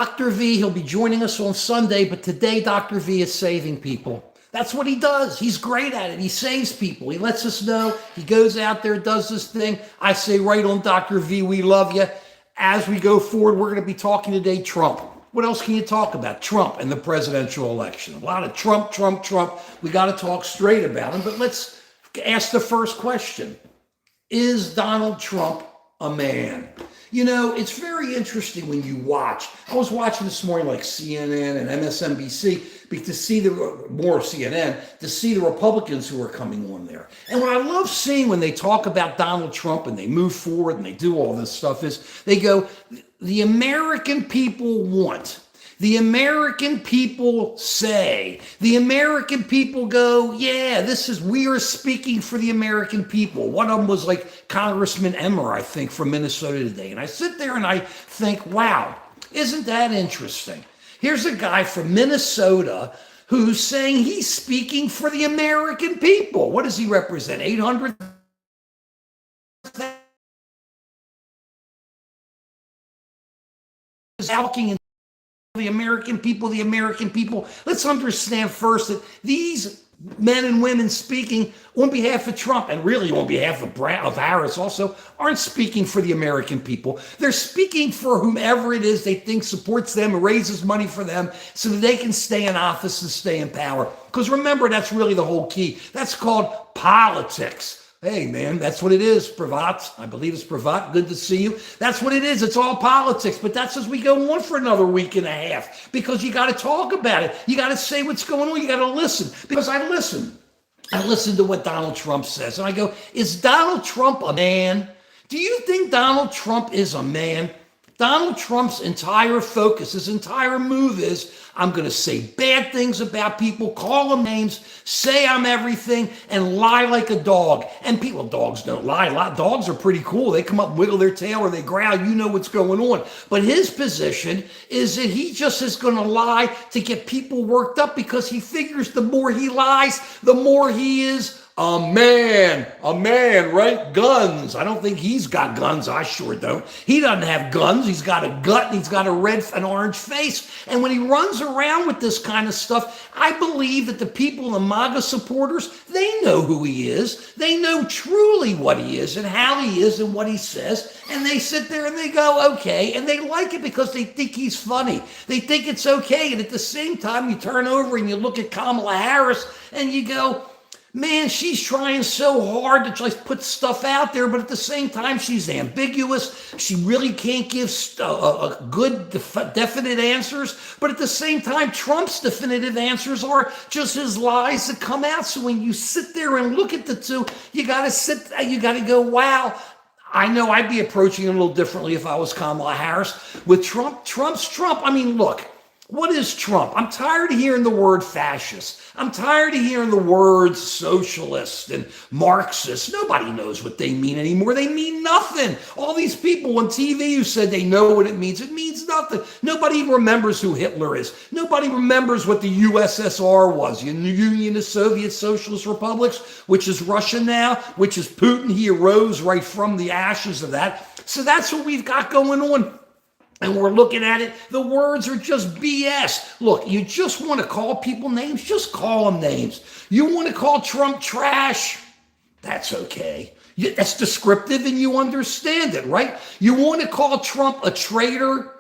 Dr. V, he'll be joining us on Sunday, but today Dr. V is saving people. That's what he does. He's great at it. He saves people. He lets us know. He goes out there, does this thing. I say right on, Dr. V, we love you. As we go forward, we're going to be talking today Trump. What else can you talk about? Trump and the presidential election. A lot of Trump, Trump, Trump. We got to talk straight about him, but let's ask the first question. Is Donald Trump a man? You know, it's very interesting when you watch. I was watching this morning like CNN and MSNBC to see more CNN, to see the Republicans who are coming on there. And what I love seeing when they talk about Donald Trump and they move forward and they do all this stuff is they go, the American people want. The American people say, the American people go, yeah, we are speaking for the American people. One of them was like Congressman Emmer, I think, from Minnesota today. And I sit there and I think, wow, isn't that interesting? Here's a guy from Minnesota who's saying he's speaking for the American people. What does he represent? 800? Talking the American people. Let's understand first that these men and women speaking on behalf of Trump and really on behalf of Harris also aren't speaking for the American people. They're speaking for whomever it is they think supports them and raises money for them so that they can stay in office and stay in power. Because remember, that's really the whole key. That's called politics. Hey, man, that's what it is, Pravat. I believe it's Pravat. Good to see you. That's what it is. It's all politics. But that's as we go on for another week and a half because you got to talk about it. You got to say what's going on. You got to listen because I listen. I listen to what Donald Trump says. And I go, is Donald Trump a man? Do you think Donald Trump is a man? Donald Trump's entire focus, his entire move is, I'm going to say bad things about people, call them names, say I'm everything, and lie like a dog. And dogs don't lie. Dogs are pretty cool. They come up, wiggle their tail, or they growl. You know what's going on. But his position is that he just is going to lie to get people worked up because he figures the more he lies, the more he is a man, right? Guns. I don't think he's got guns. I sure don't. He doesn't have guns. He's got a gut and he's got an orange face. And when he runs around with this kind of stuff, I believe that the people, the MAGA supporters, they know who he is. They know truly what he is and how he is and what he says. And they sit there and they go, okay. And they like it because they think he's funny. They think it's okay. And at the same time, you turn over and you look at Kamala Harris and you go, man, she's trying so hard to try to put stuff out there, but at the same time, she's ambiguous. She really can't give good, definite answers. But at the same time, Trump's definitive answers are just his lies that come out. So when you sit there and look at the two, you got to go, wow. I know I'd be approaching it a little differently if I was Kamala Harris. With Trump's Trump. I mean, look. What is Trump? I'm tired of hearing the word fascist. I'm tired of hearing the words socialist and Marxist. Nobody knows what they mean anymore. They mean nothing. All these people on TV who said they know what it means nothing. Nobody remembers who Hitler is. Nobody remembers what the USSR was, the Union of Soviet Socialist Republics, which is Russia now, which is Putin. He arose right from the ashes of that. So that's what we've got going on. And we're looking at it. The words are just BS. Look, you just want to call people names? Just call them names. You want to call Trump trash? That's okay. That's descriptive and you understand it, right? You want to call Trump a traitor?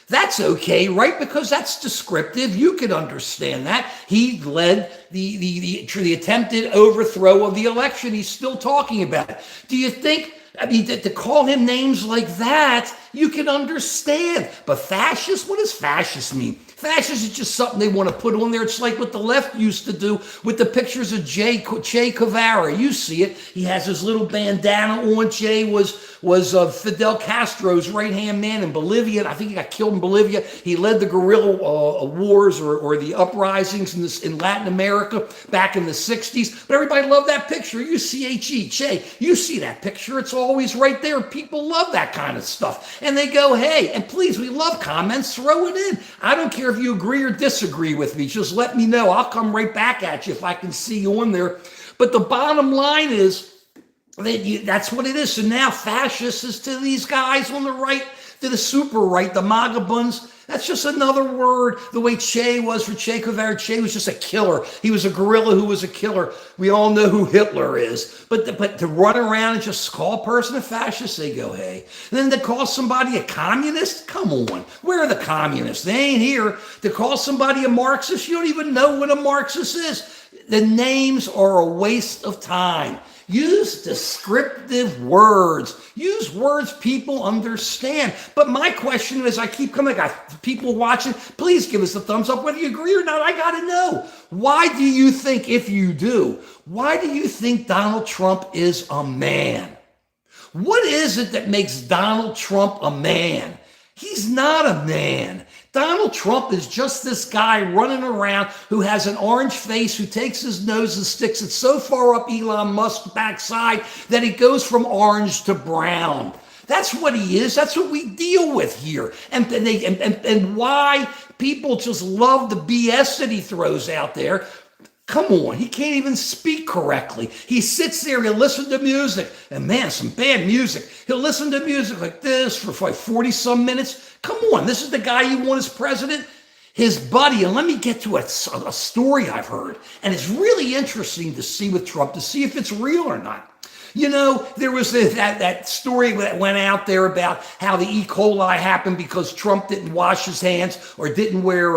That's okay, right? Because that's descriptive. You can understand that. He led the attempted overthrow of the election. He's still talking about it. Do you think to call him names like that, you can understand. But fascist, what does fascist mean? Fascist is just something they want to put on there. It's like what the left used to do with the pictures of Che Guevara. You see it. He has his little bandana on. Che was Fidel Castro's right-hand man in Bolivia. I think he got killed in Bolivia. He led the guerrilla wars or the uprisings in Latin America back in the 60s. But everybody loved that picture. U-C-H-E, Che. You see that picture. It's always right there. People love that kind of stuff. And they go, hey, and please, we love comments. Throw it in. I don't care if you agree or disagree with me. Just let me know. I'll come right back at you if I can see you on there. But the bottom line is, that's what it is. So now fascists is to these guys on the right, to the super right, the MAGA buns. That's just another word, the way Che was for Che Guevara. Che was just a killer. He was a guerrilla who was a killer. We all know who Hitler is. But to run around and just call a person a fascist, they go, hey. And then to call somebody a communist? Come on. Where are the communists? They ain't here. To call somebody a Marxist, you don't even know what a Marxist is. The names are a waste of time. Use descriptive words. Use words people understand. But my question is, I keep coming, I got people watching, please give us a thumbs up whether you agree or not. I got to know. Why do you think, if you do, why do you think Donald Trump is a man? What is it that makes Donald Trump a man? He's not a man. Donald Trump is just this guy running around who has an orange face, who takes his nose and sticks it so far up Elon Musk's backside that it goes from orange to brown. That's what he is. That's what we deal with here. And why people just love the BS that he throws out there. Come on, he can't even speak correctly. He sits there, he'll listen to music, and man, some bad music. He'll listen to music like this for like 40 some minutes. Come on, this is the guy you want as president? His buddy, and let me get to a story I've heard, and it's really interesting to see with Trump, to see if it's real or not. You know, there was that story that went out there about how the E. coli happened because Trump didn't wash his hands or didn't wear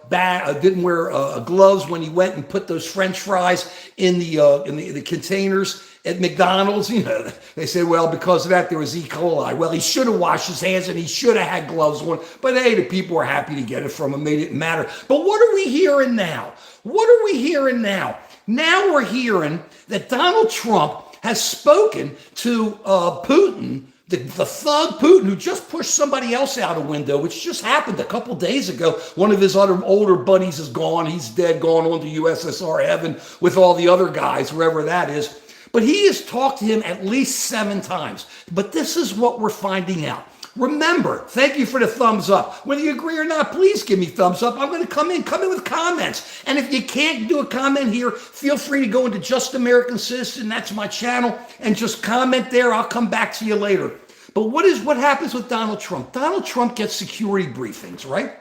gloves when he went and put those French fries in the containers at McDonald's. You know, they said, well, because of that, there was E. coli. Well, he should have washed his hands and he should have had gloves on. But hey, the people were happy to get it from him. It didn't matter. But what are we hearing now? What are we hearing now? Now we're hearing that Donald Trump has spoken to Putin, the thug Putin, who just pushed somebody else out a window, which just happened a couple days ago. One of his other older buddies is gone. He's dead, gone on to USSR heaven with all the other guys, wherever that is. But he has talked to him at least 7 times. But this is what we're finding out. Remember, thank you for the thumbs up. Whether you agree or not, please give me thumbs up. I'm going to come in with comments. And if you can't do a comment here, feel free to go into Just American Citizen. That's my channel. And just comment there. I'll come back to you later. But what happens with Donald Trump? Donald Trump gets security briefings, right?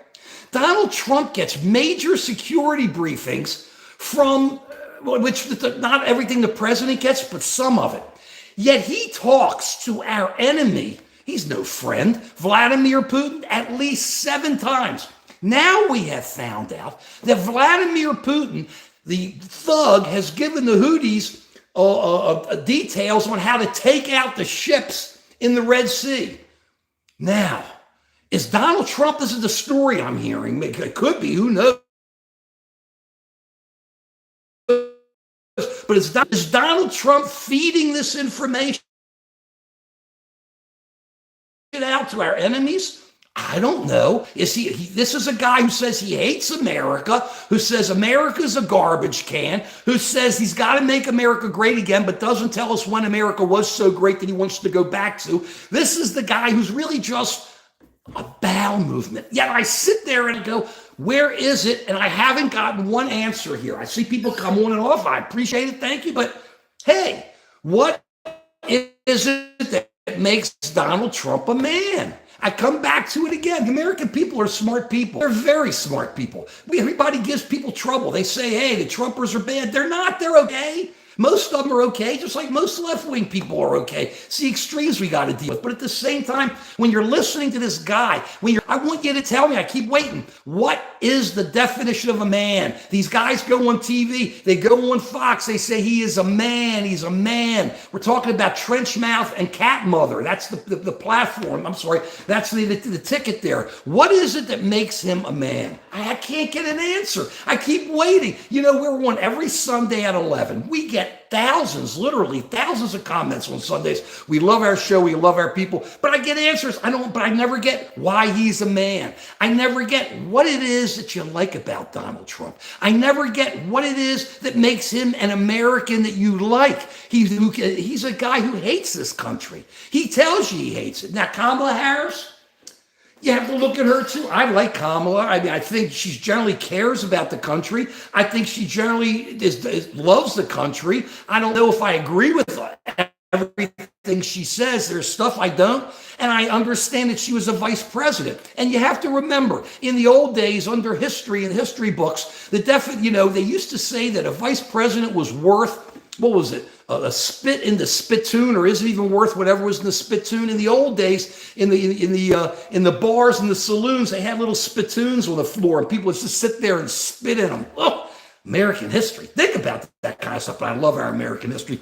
Donald Trump gets major security briefings from, which not everything the president gets, but some of it. Yet he talks to our enemy. He's no friend, Vladimir Putin, at least 7 times. Now we have found out that Vladimir Putin, the thug, has given the Houthis details on how to take out the ships in the Red Sea. Now, is Donald Trump, this is the story I'm hearing, it could be, who knows? But is Donald Trump feeding this information out to our enemies? I don't know. This is a guy who says he hates America, who says America's a garbage can, who says he's got to make America great again, but doesn't tell us when America was so great that he wants to go back to. This is the guy who's really just a bowel movement. Yet I sit there and go, where is it? And I haven't gotten one answer here. I see people come on and off. I appreciate it. Thank you. But hey, what is it that makes Donald Trump a man? I come back to it again. The American people are smart people. They're very smart people. Everybody gives people trouble. They say, hey, the Trumpers are bad. They're not. They're okay. Most of them are okay, just like most left-wing people are okay. It's the extremes we got to deal with. But at the same time, when you're listening to this guy, I want you to tell me, I keep waiting, what is the definition of a man? These guys go on TV, they go on Fox, they say he is a man, he's a man. We're talking about trench mouth and cat mother. That's the platform. I'm sorry, that's the ticket there. What is it that makes him a man? I can't get an answer. I keep waiting. You know, we're on every Sunday at 11. We get thousands, literally thousands of comments on Sundays. We love our show. We love our people. But I get answers. But I never get why he's a man. I never get what it is that you like about Donald Trump. I never get what it is that makes him an American that you like. He's a guy who hates this country. He tells you he hates it. Now, Kamala Harris, you have to look at her too. I like Kamala. I mean, I think she generally cares about the country. I think she generally loves the country. I don't know if I agree with everything things she says. There's stuff I don't. And I understand that she was a vice president. And you have to remember, in the old days, under history and history books, they used to say that a vice president was worth, what was it? A spit in the spittoon, or isn't even worth whatever was in the spittoon. In the old days, in the bars and the saloons, they had little spittoons on the floor, and people would just sit there and spit in them. Oh, American history. Think about that kind of stuff. I love our American history.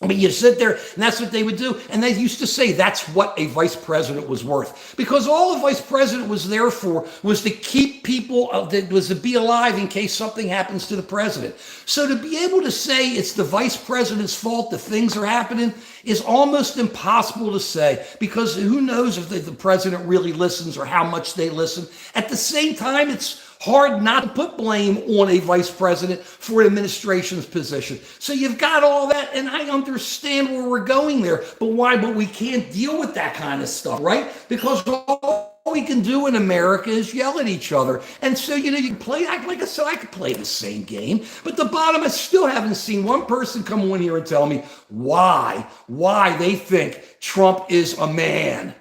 I mean, you sit there, and that's what they would do. And they used to say that's what a vice president was worth. Because all a vice president was there for was to keep people, was to be alive in case something happens to the president. So to be able to say it's the vice president's fault that things are happening is almost impossible to say, because who knows if the president really listens or how much they listen. At the same time, it's hard not to put blame on a vice president for an administration's position. So you've got all that, and I understand where we're going there. But why? But we can't deal with that kind of stuff, right? Because all we can do in America is yell at each other. And so, you can play, like I said, I could play the same game. But the bottom, I still haven't seen one person come on here and tell me why they think Trump is a man.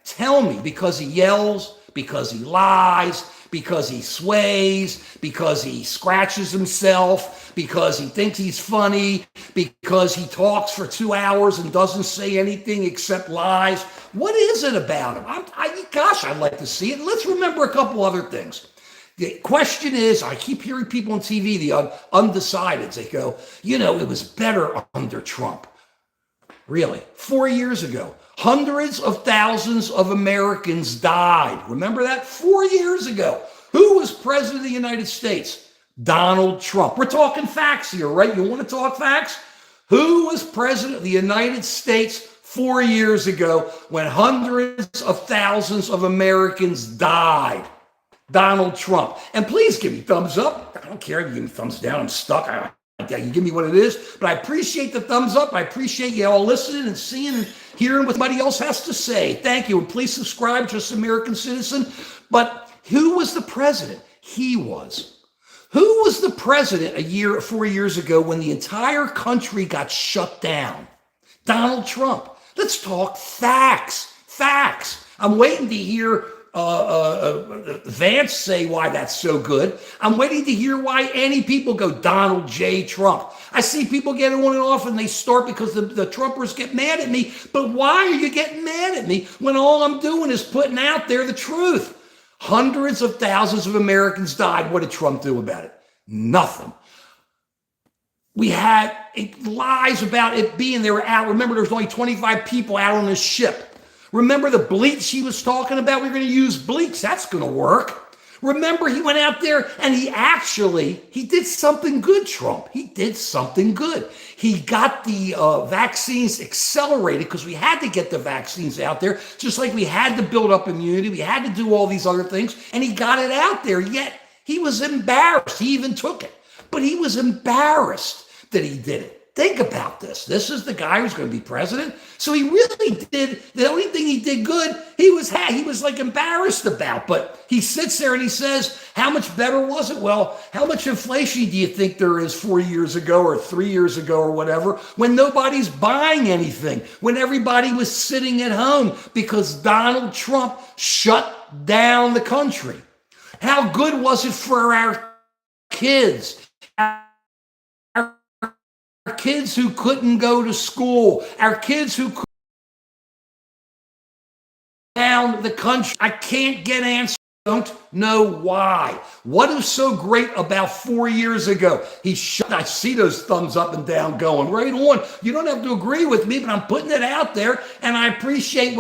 Tell me, because he yells, because he lies, because he sways, because he scratches himself, because he thinks he's funny, because he talks for 2 hours and doesn't say anything except lies. What is it about him? I'd like to see it. Let's remember a couple other things. The question is, I keep hearing people on TV, the undecideds, they go, it was better under Trump. Really? 4 years ago, hundreds of thousands of Americans died. Remember that? 4 years ago. Who was president of the United States? Donald Trump. We're talking facts here, right? You want to talk facts? Who was president of the United States 4 years ago when hundreds of thousands of Americans died? Donald Trump. And please give me thumbs up. I don't care if you give me thumbs down. I'm stuck. You give me what it is, but I appreciate the thumbs up. I appreciate you all listening and seeing and hearing what somebody else has to say. Thank you. And please subscribe, Just American Citizen. But who was the president? He was. Who was the president 4 years ago when the entire country got shut down? Donald Trump. Let's talk facts. Facts. I'm waiting to hear Vance say why that's so good. I'm waiting to hear why any people go Donald J. Trump. I see people getting on and off and they start because the Trumpers get mad at me. But why are you getting mad at me when all I'm doing is putting out there the truth? Hundreds of thousands of Americans died. What did Trump do about it? Nothing. We had lies about it being they were out. Remember, there was only 25 people out on this ship. Remember the bleach he was talking about? We're going to use bleach. That's going to work. Remember, he went out there and he did something good, Trump. He did something good. He got the vaccines accelerated because we had to get the vaccines out there, just like we had to build up immunity. We had to do all these other things, and he got it out there, yet he was embarrassed. He even took it, but he was embarrassed that he did it. Think about this. This is the guy who's going to be president. So he really did, the only thing he did good, he was like embarrassed about. But he sits there and he says, how much better was it? Well, how much inflation do you think there is 4 years ago or 3 years ago or whatever, when nobody's buying anything, when everybody was sitting at home because Donald Trump shut down the country? How good was it for our kids? Our kids who couldn't go to school, our kids who couldn't down the country. I can't get answers. Don't know why. What is so great about 4 years ago? I see those thumbs up and down going right on. You don't have to agree with me, but I'm putting it out there, and I appreciate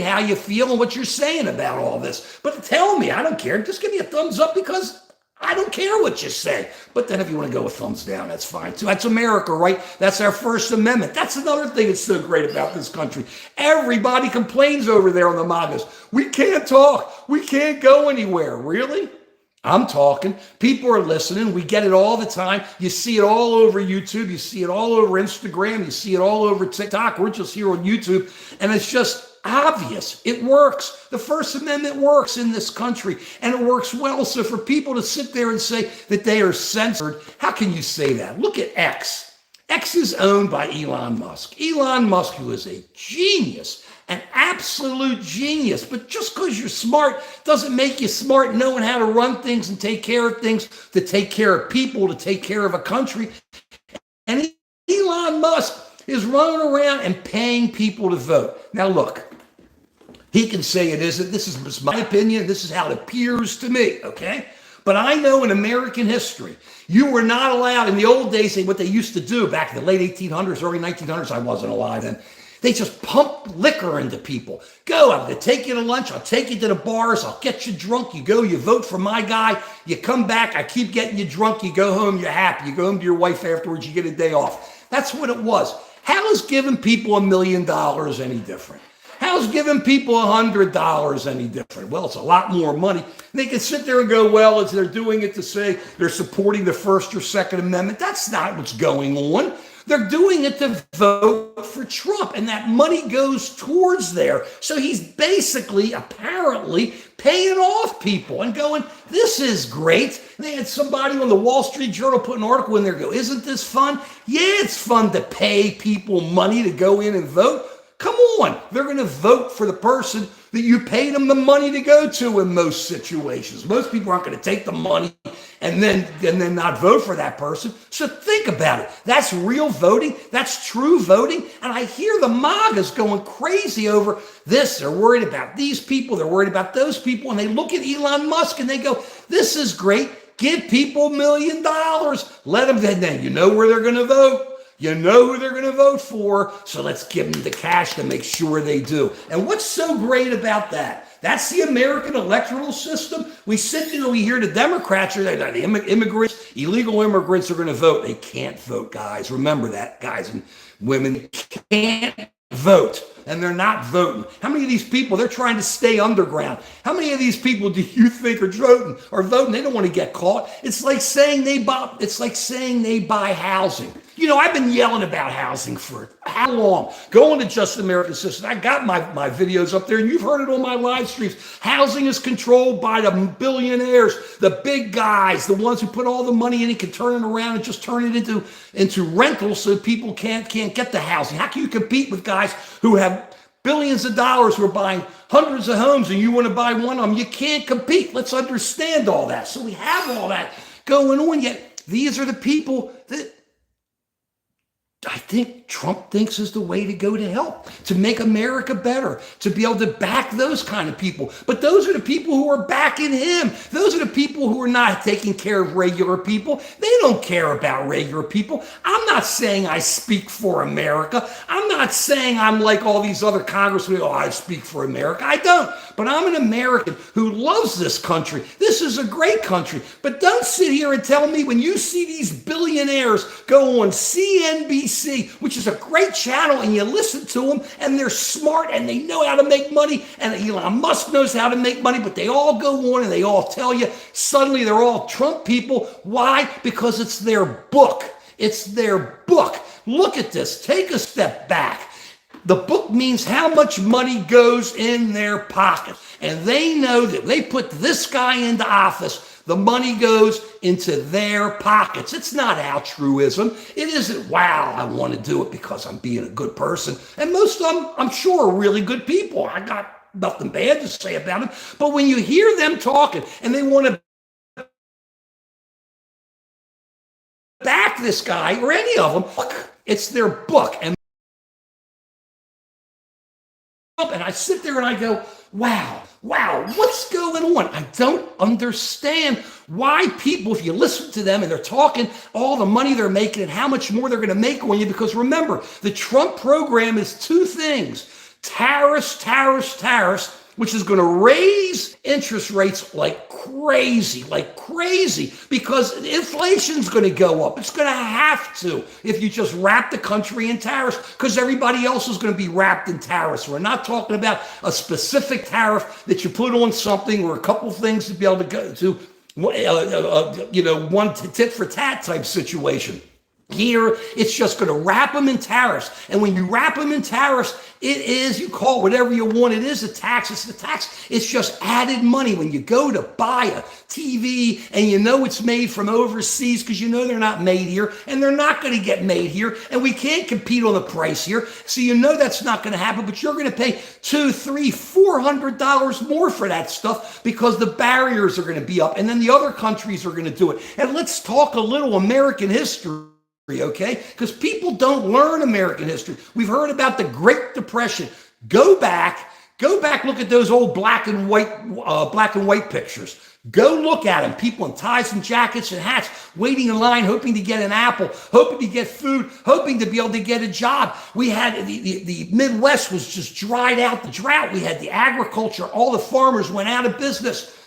how you feel and what you're saying about all this. But tell me, I don't care. Just give me a thumbs up because I don't care what you say. But then if you want to go with thumbs down, that's fine too. That's America, right? That's our First Amendment. That's another thing that's so great about this country. Everybody complains over there on the MAGAs. We can't talk. We can't go anywhere. Really? I'm talking. People are listening. We get it all the time. You see it all over YouTube. You see it all over Instagram. You see it all over TikTok. We're just here on YouTube. And it's just obvious. It works. The First Amendment works in this country, and it works well. So for people to sit there and say that they are censored, how can you say that? Look at X. X is owned by Elon Musk. Elon Musk, who is a genius, an absolute genius. But just because you're smart doesn't make you smart knowing how to run things and take care of things, to take care of people, to take care of a country. And Elon Musk is running around and paying people to vote. Now, look, he can say it isn't. This is my opinion. This is how it appears to me, okay? But I know in American history, you were not allowed in the old days, what they used to do back in the late 1800s, early 1900s, I wasn't alive then. They just pump liquor into people. Go, I'm going to take you to lunch. I'll take you to the bars. I'll get you drunk. You go, you vote for my guy. You come back. I keep getting you drunk. You go home. You're happy. You go home to your wife afterwards. You get a day off. That's what it was. How is giving people $1 million any different? How's giving people $100 any different? Well, it's a lot more money. They can sit there and go, well, they're doing it to say they're supporting the First or Second Amendment. That's not what's going on. They're doing it to vote for Trump, and that money goes towards there. So he's basically, apparently, paying off people and going, this is great. And they had somebody on the Wall Street Journal put an article in there and go, isn't this fun? Yeah, it's fun to pay people money to go in and vote. Come on, they're going to vote for the person that you paid them the money to go to in most situations. Most people aren't going to take the money and then not vote for that person. So think about it. That's real voting. That's true voting. And I hear the MAGAs going crazy over this. They're worried about these people. They're worried about those people. And they look at Elon Musk and they go, this is great. Give people $1 million. Let them, then you know where they're going to vote. You know who they're going to vote for, so let's give them the cash to make sure they do. And what's so great about that? That's the American electoral system. We sit there, we hear the Democrats, the immigrants, illegal immigrants are going to vote. They can't vote, guys. Remember that, guys and women. Can't vote, and they're not voting. How many of these people, they're trying to stay underground. How many of these people do you think are voting? They don't want to get caught. It's like saying they buy housing. You know, I've been yelling about housing for how long? Going to Just American System. I got my videos up there, and you've heard it on my live streams. Housing is controlled by the billionaires, the big guys, the ones who put all the money in and can turn it around and just turn it into rentals so people can't get the housing. How can you compete with guys who have billions of dollars who are buying hundreds of homes and you want to buy one of them? You can't compete. Let's understand all that. So we have all that going on, yet these are the people that I think Trump thinks is the way to go to help, to make America better, to be able to back those kind of people. But those are the people who are backing him. Those are the people who are not taking care of regular people. They don't care about regular people. I'm not saying I speak for America. I'm not saying I'm like all these other congressmen, I speak for America. I don't. But I'm an American who loves this country. This is a great country. But don't sit here and tell me when you see these billionaires go on CNBC, which is a great channel, and you listen to them, and they're smart, and they know how to make money, and Elon Musk knows how to make money, but they all go on, and they all tell you, suddenly they're all Trump people. Why? Because it's their book. It's their book. Look at this. Take a step back. The book means how much money goes in their pocket. And they know that they put this guy into office, the money goes into their pockets. It's not altruism. It isn't, wow, I want to do it because I'm being a good person. And most of them, I'm sure, are really good people. I got nothing bad to say about them. But when you hear them talking and they want to back this guy or any of them, look, it's their book. And I sit there and I go, wow, what's going on? I don't understand why people, if you listen to them and they're talking all the money they're making and how much more they're going to make on you, because remember, the Trump program is two things: tariffs, which is going to raise interest rates like crazy, because inflation's going to go up. It's going to have to if you just wrap the country in tariffs, because everybody else is going to be wrapped in tariffs. We're not talking about a specific tariff that you put on something or a couple things to be able to go to, one tit for tat type situation. Here, it's just going to wrap them in tariffs. And when you wrap them in tariffs, It is, you call it whatever you want. It is a tax. It's a tax. It's just added money when you go to buy a TV and you know it's made from overseas because you know they're not made here and they're not going to get made here and we can't compete on the price here. So you know that's not going to happen, but you're going to pay $200, $300, $400 more for that stuff because the barriers are going to be up and then the other countries are going to do it. And let's talk a little American history. Okay? Because people don't learn American history. We've heard about the Great Depression. Go back, look at those old black and white pictures. Go look at them. People in ties and jackets and hats, waiting in line, hoping to get an apple, hoping to get food, hoping to be able to get a job. We had the Midwest was just dried out, the drought. We had the agriculture. All the farmers went out of business.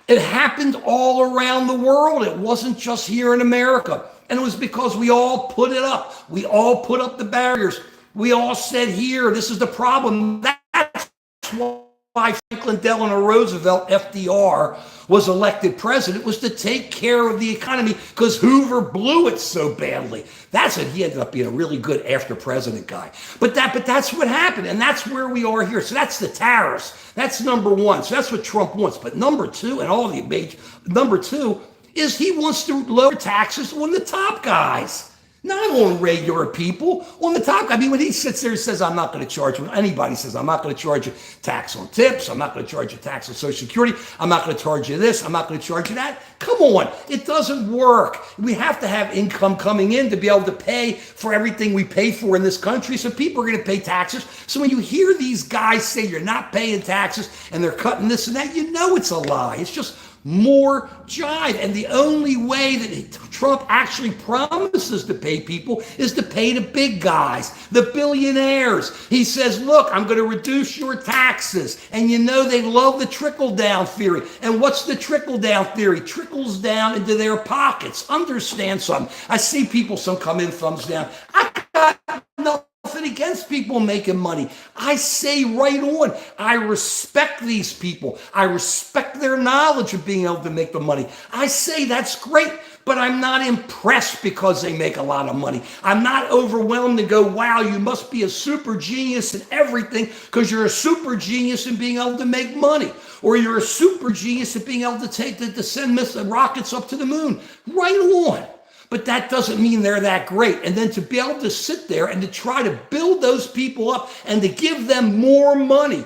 It happened all around the world. It wasn't just here in America. And it was because we all put it up. We all put up the barriers. We all said, here, this is the problem. That's why Franklin Delano Roosevelt, FDR, was elected president, was to take care of the economy because Hoover blew it so badly. That's it. He ended up being a really good after president guy. But that's what happened. And that's where we are here. So that's the tariffs. That's number one. So that's what Trump wants. But number two, and all the major, number two, is he wants to lower taxes on the top guys, not on regular people, on the top guy. I mean, when he sits there and says, I'm not going to charge you, anybody says, I'm not going to charge you tax on tips, I'm not going to charge you tax on Social Security, I'm not going to charge you this, I'm not going to charge you that. Come on, it doesn't work. We have to have income coming in to be able to pay for everything we pay for in this country, so people are going to pay taxes. So when you hear these guys say you're not paying taxes and they're cutting this and that, you know it's a lie. It's just more jive. And the only way that Trump actually promises to pay people is to pay the big guys, the billionaires. He says, look, I'm going to reduce your taxes. And you know they love the trickle-down theory. And what's the trickle-down theory? Trickles down into their pockets. Understand something. I see people, some come in, thumbs down. I got nothing against people making money. I say right on, I respect these people. I respect their knowledge of being able to make the money. I say that's great, but I'm not impressed because they make a lot of money. I'm not overwhelmed to go, wow, you must be a super genius in everything because you're a super genius in being able to make money. Or you're a super genius at being able to send rockets up to the moon. Right on. But that doesn't mean they're that great. And then to be able to sit there and to try to build those people up and to give them more money.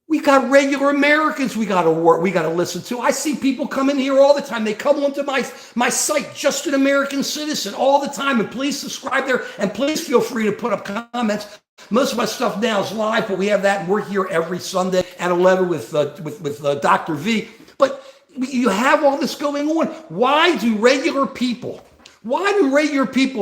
We got regular Americans we got to work, we got to listen to. I see people come in here all the time. They come onto my site, Just an American Citizen, all the time. And please subscribe there. And please feel free to put up comments. Most of my stuff now is live, but we have that. And we're here every Sunday at 11 with Dr. V. But you have all this going on. Why do regular people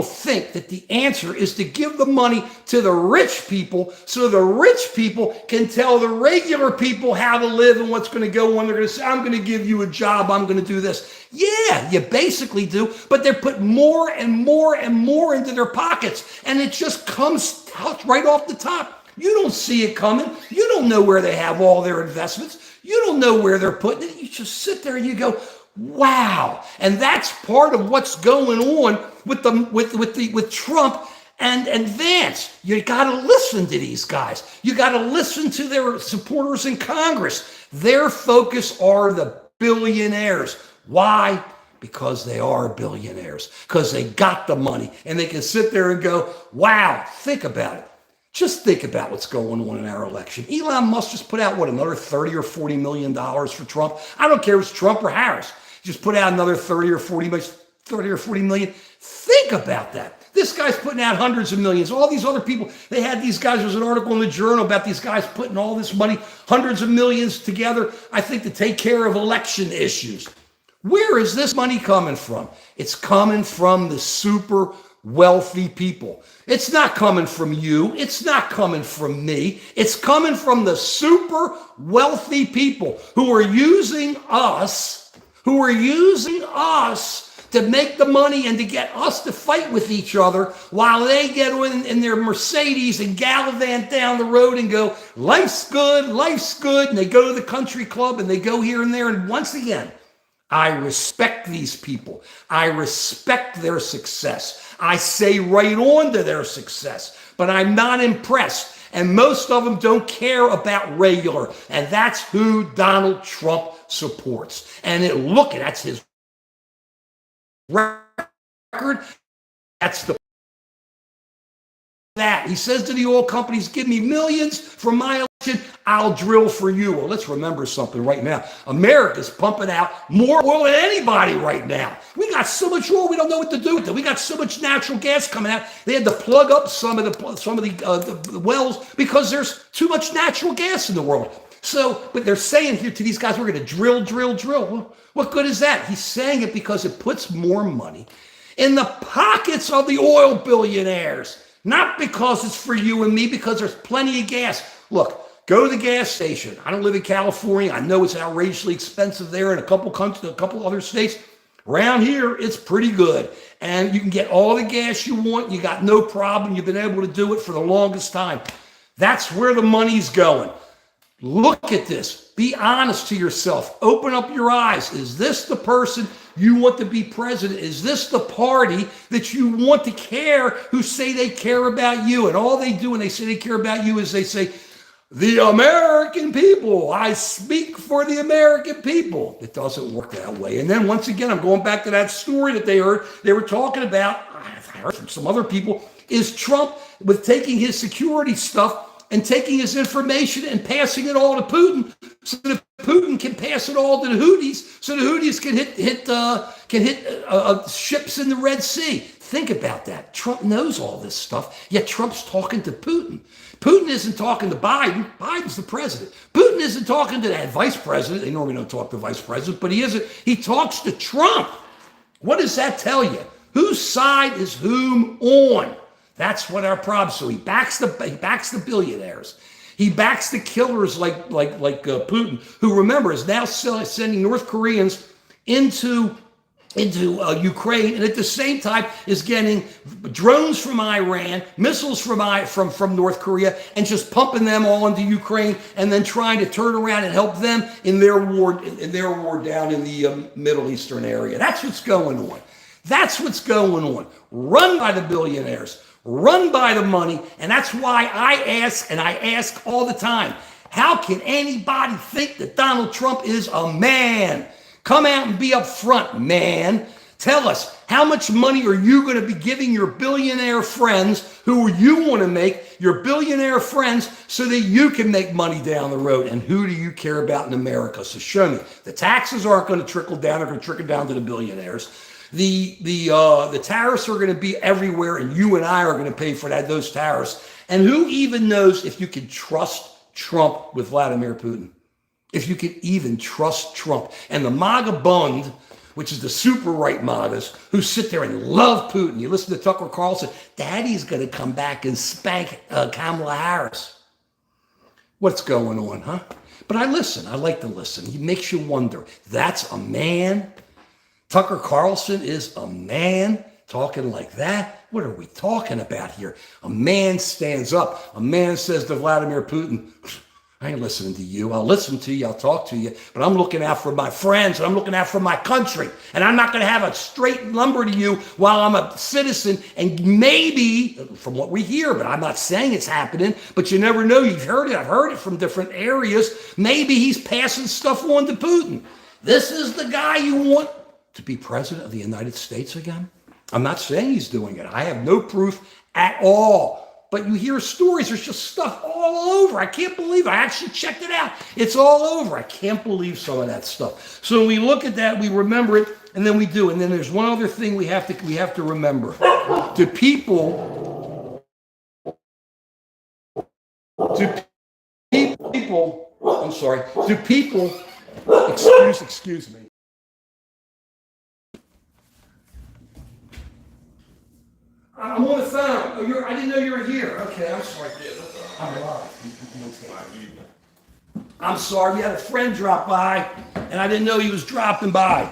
think that the answer is to give the money to the rich people so the rich people can tell the regular people how to live and what's going to go on? They're going to say, I'm going to give you a job. I'm going to do this. Yeah, you basically do, but they're putting more and more and more into their pockets, and it just comes out right off the top. You don't see it coming. You don't know where they have all their investments. You don't know where they're putting it. You just sit there and you go, wow. And that's part of what's going on with Trump and Vance. You got to listen to these guys. You got to listen to their supporters in Congress. Their focus are the billionaires. Why? Because they are billionaires. Because they got the money. And they can sit there and go, wow, think about it. Just think about what's going on in our election. Elon Musk just put out, another $30 or $40 million for Trump. I don't care if it's Trump or Harris. Just put out another 30 or 40 million. Think about that. This guy's putting out hundreds of millions. All these other people, they had these guys, there was an article in the Journal about these guys putting all this money, hundreds of millions together, I think, to take care of election issues. Where is this money coming from? It's coming from the super wealthy people. It's not coming from you. It's not coming from me. It's coming from the super wealthy people who are using us to make the money and to get us to fight with each other while they get in their Mercedes and gallivant down the road and go, life's good, and they go to the country club and they go here and there. And once again, I respect these people. I respect their success. I say right on to their success, but I'm not impressed. And most of them don't care about regular. And that's who Donald Trump supports. And that's his record. That's the that. He says to the oil companies, give me millions for my election, I'll drill for you. Well, let's remember something right now. America's pumping out more oil than anybody right now. We got so much oil, we don't know what to do with it. We got so much natural gas coming out. They had to plug up some of the wells because there's too much natural gas in the world. So, but they're saying here to these guys, we're going to drill. Well, what good is that? He's saying it because it puts more money in the pockets of the oil billionaires. Not because it's for you and me, because there's plenty of gas. Look, go to the gas station. I don't live in California. I know it's outrageously expensive there in a couple countries, a couple other states. Around here, it's pretty good. And you can get all the gas you want. You got no problem. You've been able to do it for the longest time. That's where the money's going. Look at this. Be honest to yourself. Open up your eyes. Is this the person you want to be president? Is this the party that you want to care, who say they care about you? And all they do when they say they care about you is they say, the American people. I speak for the American people. It doesn't work that way. And then once again, I'm going back to that story that they were talking about, I heard from some other people, is Trump with taking his security stuff and taking his information and passing it all to Putin, so that Putin can pass it all to the Houthis, so the Houthis can hit ships in the Red Sea. Think about that. Trump knows all this stuff, yet Trump's talking to Putin. Putin isn't talking to Biden. Biden's the president. Putin isn't talking to that vice president. They normally don't talk to vice president, but he isn't. He talks to Trump. What does that tell you? Whose side is whom on? That's what our problem. So he backs the billionaires. He backs the killers like Putin, who, remember, is now sending North Koreans into Ukraine, and at the same time is getting drones from Iran, missiles from North Korea, and just pumping them all into Ukraine, and then trying to turn around and help them in their war down in the Middle Eastern area. That's what's going on. That's what's going on. Run by the billionaires. Run by the money, and that's why I ask all the time, how can anybody think that Donald Trump is a man? Come out and be up front, man. Tell us, how much money are you going to be giving your billionaire friends, who you want to make your billionaire friends, so that you can make money down the road? And who do you care about in America? So show me. The taxes aren't going to trickle down. They're going to trickle down to the billionaires. The tariffs are going to be everywhere, and you and I are going to pay for those tariffs. And who even knows if you can trust Trump with Vladimir Putin? If you can even trust Trump. And the MAGA Bund, which is the super right MAGAs, who sit there and love Putin. You listen to Tucker Carlson, Daddy's going to come back and spank Kamala Harris. What's going on, huh? But I listen. I like to listen. He makes you wonder. That's a man? Tucker Carlson is a man talking like that? What are we talking about here? A man stands up. A man says to Vladimir Putin, I ain't listening to you. I'll listen to you. I'll talk to you. But I'm looking out for my friends, and I'm looking out for my country. And I'm not going to have a straight number to you while I'm a citizen. And maybe, from what we hear, but I'm not saying it's happening, but you never know. You've heard it. I've heard it from different areas. Maybe he's passing stuff on to Putin. This is the guy you want to be president of the United States again? I'm not saying he's doing it. I have no proof at all. But you hear stories, there's just stuff all over. I can't believe it. I actually checked it out. It's all over. I can't believe some of that stuff. So when we look at that, we remember it, and then we do. And then there's one other thing we have to remember. To people, excuse me. I'm on the phone. Oh, I didn't know you were here. Okay, I'm sorry. I'm live. I'm sorry. We had a friend drop by, and I didn't know he was dropping by.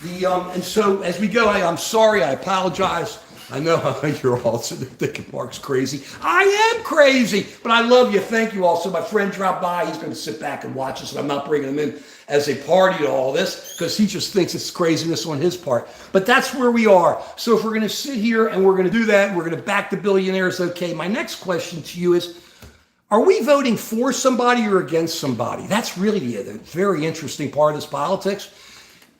And so as we go, I'm sorry. I apologize. I know you're all sitting there thinking Mark's crazy. I am crazy, but I love you. Thank you all. So my friend dropped by. He's going to sit back and watch us, and I'm not bringing him in as a party to all this because he just thinks it's craziness on his part. But that's where we are. So if we're going to sit here and we're going to do that, we're going to back the billionaires, okay. My next question to you is, are we voting for somebody or against somebody? That's really the very interesting part of this politics.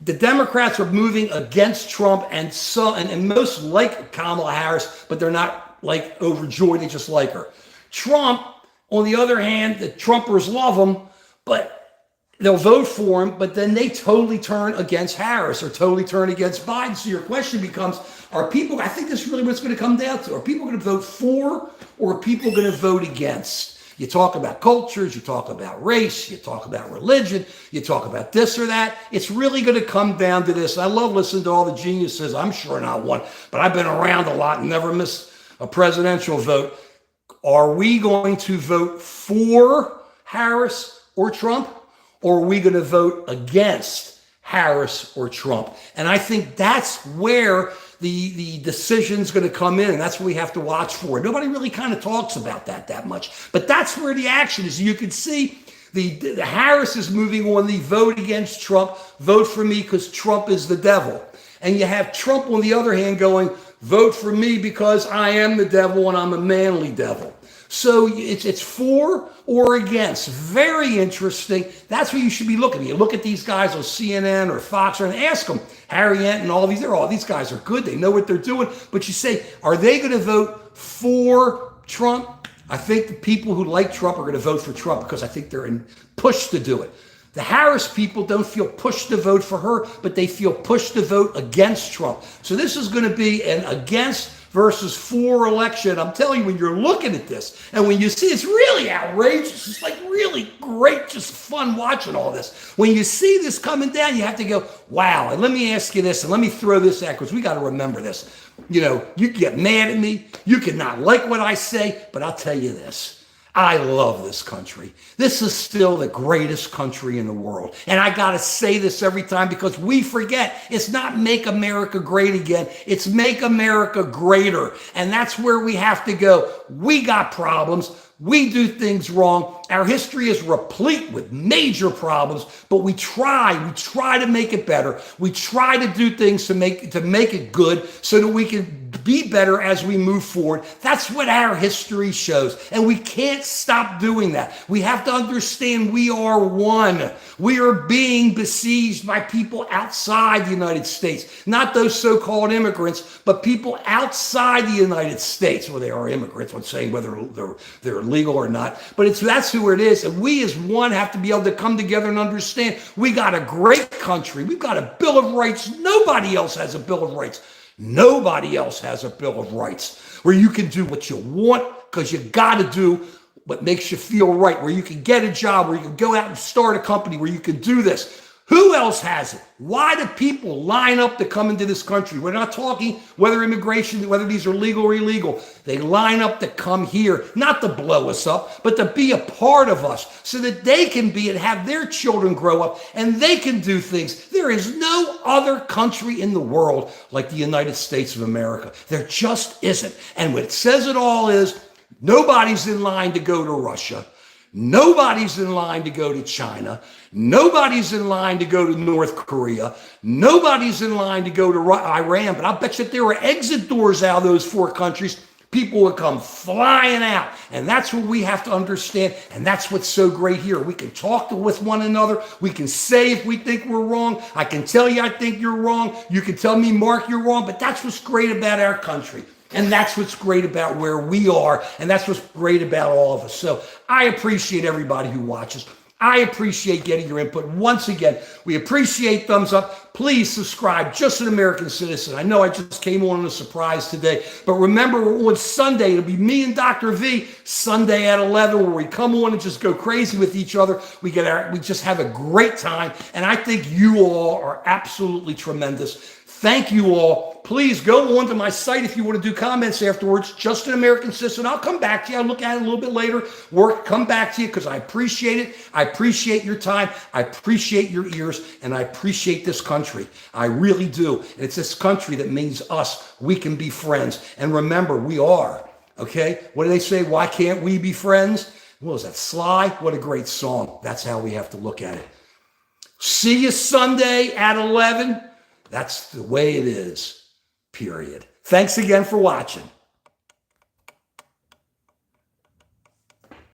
The Democrats are moving against Trump and most like Kamala Harris, but they're not like overjoyed, they just like her. Trump, on the other hand, the Trumpers love him, but they'll vote for him, but then they totally turn against Harris or totally turn against Biden. So your question becomes, are people, I think this is really what it's going to come down to, are people going to vote for or are people going to vote against? You talk about cultures, you talk about race, you talk about religion, you talk about this or that. It's really going to come down to this. I love listening to all the geniuses. I'm sure not one, but I've been around a lot and never missed a presidential vote. Are we going to vote for Harris or Trump, or are we going to vote against Harris or Trump? And I think that's where the decision's going to come in, and that's what we have to watch for. Nobody really kind of talks about that much, but that's where the action is. You can see the Harris is moving on the vote against Trump, vote for me because Trump is the devil. And you have Trump on the other hand going, vote for me because I am the devil and I'm a manly devil. So it's for or against. Very interesting. That's what you should be looking at. You look at these guys on CNN or Fox and ask them, Harriet and all these guys are good. They know what they're doing. But you say, are they going to vote for Trump? I think the people who like Trump are going to vote for Trump because I think they're pushed to do it. The Harris people don't feel pushed to vote for her, but they feel pushed to vote against Trump. So this is going to be an against versus for election. I'm telling you, when you're looking at this and when you see, it's really outrageous. It's like really great, just fun watching all this. When you see this coming down, you have to go, wow. And let me ask you this, and let me throw this out because we got to remember this. You know, you can get mad at me. You can not like what I say, but I'll tell you this. I love this country. This is still the greatest country in the world. And I got to say this every time because we forget it's not make America great again. It's make America greater. And that's where we have to go. We got problems. We do things wrong. Our history is replete with major problems, but we try to make it better. We try to do things to make it good so that we can be better as we move forward. That's what our history shows. And we can't stop doing that. We have to understand we are one. We are being besieged by people outside the United States, not those so-called immigrants, but people outside the United States. Well, they are immigrants. I'm saying whether they're legal or not, but that's who it is. And we as one have to be able to come together and understand we got a great country. We've got a Bill of Rights. Nobody else has a Bill of Rights. Nobody else has a Bill of Rights where you can do what you want because you got to do what makes you feel right, where you can get a job, where you can go out and start a company, where you can do this. Who else has it? Why do people line up to come into this country? We're not talking whether immigration, whether these are legal or illegal. They line up to come here, not to blow us up, but to be a part of us so that they can be and have their children grow up and they can do things. There is no other country in the world like the United States of America. There just isn't. And what it says it all is nobody's in line to go to Russia. Nobody's in line to go to China. Nobody's in line to go to North Korea. Nobody's in line to go to Iran. But I'll bet you if there were exit doors out of those four countries, people would come flying out. And that's what we have to understand. And that's what's so great here. We can talk with one another. We can say if we think we're wrong. I can tell you I think you're wrong. You can tell me, Mark, you're wrong. But that's what's great about our country. And that's what's great about where we are. And that's what's great about all of us. So I appreciate everybody who watches. I appreciate getting your input. Once again, we appreciate thumbs up. Please subscribe. Just an American Citizen. I know I just came on a surprise today, but remember on Sunday, it'll be me and Dr. V, Sunday at 11, where we come on and just go crazy with each other. We just have a great time. And I think you all are absolutely tremendous. Thank you all. Please go onto my site if you want to do comments afterwards. Just an American Citizen. I'll come back to you. I'll look at it a little bit later. Come back to you because I appreciate it. I appreciate your time. I appreciate your ears. And I appreciate this country. I really do. And it's this country that means us. We can be friends. And remember, we are. Okay? What do they say? Why can't we be friends? What was that? Sly? What a great song. That's how we have to look at it. See you Sunday at 11. That's the way it is, period. Thanks again for watching.